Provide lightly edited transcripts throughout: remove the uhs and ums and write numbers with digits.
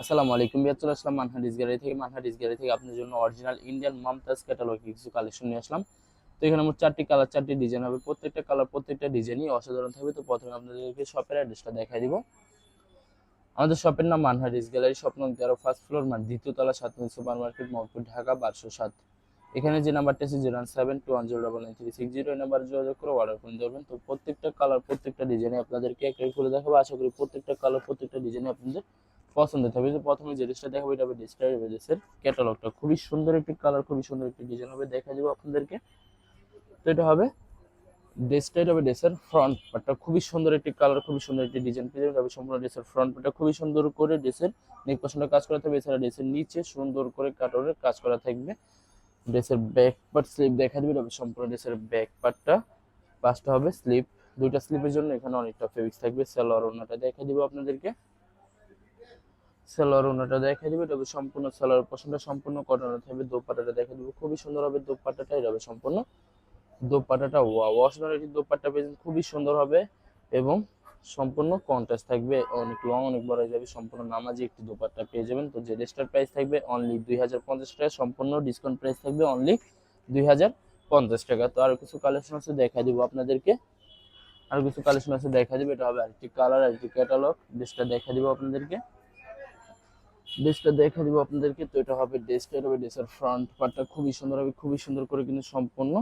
আসসালামু আলাইকুম বিয়ার, চলে আসলাম মানহারিস গ্যালারি থেকে আপনার জন্য অরিজিনাল ইন্ডিয়ান মামতাজ ক্যাটালগ কিছু কালেকশন নিয়ে আসলাম। তো এখানে মোট 4টি কালার, 4টি ডিজাইন হবে। প্রত্যেকটা কালার, প্রত্যেকটা ডিজাইনই অসাধারণ থাকবে। তো প্রথমে আপনাদেরকে শপের অ্যাড্রেসটা দেখাই দিব। আমাদের শপের নাম মানহারিস গ্যালারি, স্বপ্ন 13, ফার্স্ট ফ্লোর, দ্বিতীয় তলা, 7 সুপার মার্কেট, মোহাম্মদপুর, ঢাকা 1207। এখানে যে নাম্বারটা আছে 01721099360, এই নাম্বারে যোগাযোগ করে অর্ডার করে দেবেন। তো প্রত্যেকটা কালার, প্রত্যেকটা ডিজাইনে আপনাদেরকে একটা খুলে দেখাবো। আশা করি প্রত্যেকটা কালার, প্রত্যেকটা ডিজাইনে আপনাদের পছন্দ হবে। তো প্রথমে যে ড্রেসটা দেখাবো এটা হবে ড্রেসের ক্যাটালগটা। খুবই সুন্দর একটি কালার, খুবই সুন্দর একটি ডিজাইন হবে, দেখা দিব আপনাদেরকে। তো এটা হবে ড্রেসের ফ্রন্ট পার্টটা। খুবই সুন্দর একটি কালার, খুবই সুন্দর একটি ডিজাইন পেয়ে যাবে। সম্পূর্ণ ড্রেসের ফ্রন্ট পার্টটা খুবই সুন্দর করে ড্রেসের নেক পশনের কাজ করা থাকবে। এছাড়া ড্রেসের নিচে সুন্দর করে কাটরের কাজ করা থাকবে। ড্রেসের ব্যাক পার্ট স্লিপ দেখা দিবে। তবে সম্পূর্ণ ড্রেসের ব্যাক পার্টটা পাঁচটা হবে স্লিপ, দুইটা স্লিপের জন্য এখানে অনেকটা ফেব্রিক্স থাকবে। সালোয়ার ওড়নাটা দেখা দিব আপনাদেরকে। সালোয়ার ওড়নাটা দেখা দিবে। তবে সম্পূর্ণ সালোয়ার পশনটা সম্পূর্ণ কটনের থাকবে। দোপাট্টাটা দেখা দিব, খুবই সুন্দর হবে দোপাট্টাটা। এটা হবে সম্পূর্ণ দোপাট্টাটা। ওয়াও, অসাধারণ একটি দোপাট্টা পেয়েছেন, খুবই সুন্দর হবে এবং সম্পূর্ণ কন্ট্রাস্ট থাকবে। অনেক লং, অনেক বড় হয়ে যাবে। সম্পূর্ণ নামাজি একটি দোপাট্টা পেয়ে যাবেন। তো যে ড্রেসটার প্রাইস থাকবে অনলি 2050 টাকা, সম্পূর্ণ ডিসকাউন্ট প্রাইস থাকবে অনলি 2050 টাকা। তো আর কিছু কালেকশন আছে দেখা দিব আপনাদেরকে, আর কিছু কালেকশন আছে দেখা দিব। এটা হবে আরেকটি কালার, আরেকটি ক্যাটালগ। ড্রেসটা দেখা দিব আপনাদেরকে, ড্রেসটা দেখা দিব আপনাদেরকে। তো এটা হবে ড্রেসটা, এটা হবে ড্রেসের ফ্রন্ট পার্টটা খুবই সুন্দর হবে, খুবই সুন্দর করে কিন্তু সম্পূর্ণ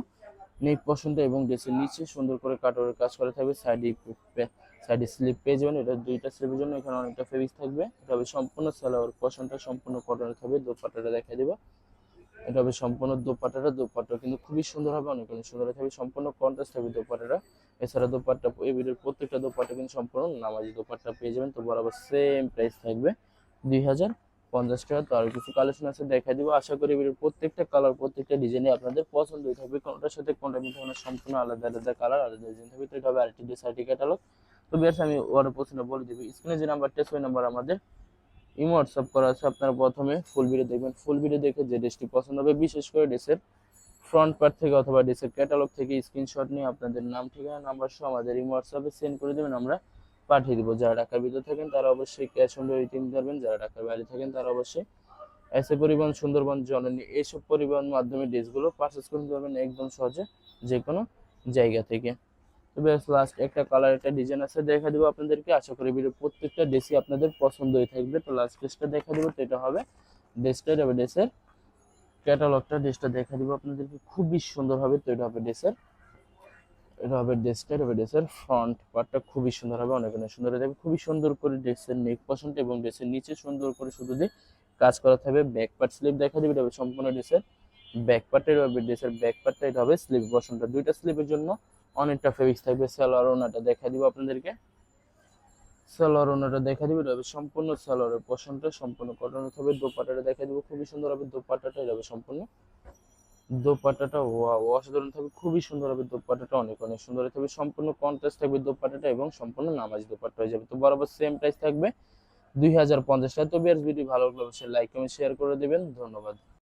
নেক পছন্দ এবং ড্রেসের নিচে সুন্দর করে কাটওয়ার্কের কাজ করা থাকবে। সাইডে স্লিপ পেয়ে যাবেন। এটা দুইটা স্লিপের জন্য এখানে অনেকটা ফেব্রিক থাকবে। এটা হবে সম্পূর্ণ সালোয়ার পশনটা সম্পূর্ণ কটনের থাকবে। দোপাট্টাটা দেখা দিব। এটা হবে সম্পূর্ণ দোপাট্টা কিন্তু খুবই সুন্দর হবে, অনেক অনেক সুন্দর থাকবে। সম্পূর্ণ কন্ট্রাস্ট থাকবে দোপাট্টাটা। এছাড়া দোপাট্টা, এই ভিডিওর প্রত্যেকটা দোপাট্টা কিন্তু সম্পূর্ণ নামাজি দোপাট্টা পেয়ে যাবেন। তো বরাবর সেম প্রাইস থাকবে 2050 টাকা। তো আর কিছু কালেকশন আছে দেখা দিব। আশা করি ভিডিওর প্রত্যেকটা কালার, প্রত্যেকটা ডিজাইনে আপনাদের পছন্দ হয়ে থাকবে। কোনটার সাথে কোনটা মিলতে হবে সম্পূর্ণ আলাদা আলাদা কালার, আলাদা ডিজাইন থাকবে। তো এটা হবে আরেকটি ড্রেস, আরেকটি ক্যাটালগ। তো বেশ আমি অর্ডার পছন্দ বলে দিব। স্ক্রিনে যে নাম্বারটা আছে ওই নাম্বার আমাদের ইমো হোয়াটসঅ্যাপ করা আছে। আপনারা প্রথমে ফুল ভিডিও দেখবেন, ফুল ভিডিও দেখে যে ড্রেসটি পছন্দ হবে, বিশেষ করে ড্রেসের ফ্রন্ট পার্ট থেকে অথবা ড্রেসের ক্যাটালগ থেকে স্ক্রিনশট নিয়ে আপনাদের নাম, ঠিকানা, নাম্বার সহ আমাদের ইমো হোয়াটসঅ্যাপে সেন্ড করে দেবেন, আমরা পাঠিয়ে দিব। যারা ঢাকার ভিতরে থাকেন তারা অবশ্যই ক্যাশ অন ডেলিভারি নিতে পারবেন। যারা ঢাকার বাইরে থাকেন তারা অবশ্যই এসএ পরিবহন, সুন্দরবন, জননী এইসব পরিবহন মাধ্যমে ড্রেসগুলো পারচেস করতে পারবেন একদম সহজে যে কোনো জায়গা থেকে। তো বেশ লাস্ট একটা কালার, একটা ডিজাইন আছে দেখা দিব আপনাদেরকে। আশা করি ভিডিও প্রত্যেকটা ড্রেসই আপনাদের পছন্দ হয়ে থাকবে। তো লাস্ট ড্রেসটা দেখা দিব। তো এটা হবে ড্রেসটা, এটা হবে ড্রেসের ক্যাটালগটা। ড্রেসটা দেখা দিব আপনাদেরকে, খুবই সুন্দর হবে। তো এটা হবে ড্রেসের, এটা হবে ড্রেসটা, এটা হবে ড্রেসের ফ্রন্ট পার্টটা খুবই সুন্দর হবে, অনেক অনেক সুন্দর হয়ে যাবে। খুবই সুন্দর করে ড্রেসের নেক পশনটা এবং ড্রেসের নিচে সুন্দর করে শুধু দিয়ে কাজ করা থাকবে। ব্যাক পার্ট স্লিপ দেখা দিবে। এটা হবে সম্পূর্ণ ড্রেসের ব্যাক পার্টটা, এটা হবে ড্রেসের ব্যাক পার্টটা। এটা হবে স্লিপ পশনটা, দুইটা স্লিপের জন্য অনেকটা ফেব্রিক্স থাকবে। সালোয়ার ওড়নাটা দেখা দিব আপনাদেরকে। সালোয়ার ওড়নাটা দেখা দিবে। এটা হবে সম্পূর্ণ সালোয়ারের পশনটা সম্পূর্ণ কটনের হবে। দোপাট্টাটা দেখা দিব, খুবই সুন্দর হবে দোপাট্টাটা। এটা হবে সম্পূর্ণ দোপাট্টাটা। ওয়াও, অসাধারণ থাকবে, খুবই সুন্দর হবে দোপাট্টাটা, অনেক অনেক সুন্দর থাকবে। সম্পূর্ণ কন্ট্রাস্ট থাকবে দোপাট্টাটা এবং সম্পূর্ণ নামাজি দোপাট্টা হয়ে যাবে। তো বরাবর সেম প্রাইস থাকবে 2050 টাকা। তো ভিডিও ভালো লাগলে অবশ্যই লাইক, কমেন্ট, শেয়ার করে দিবেন। ধন্যবাদ।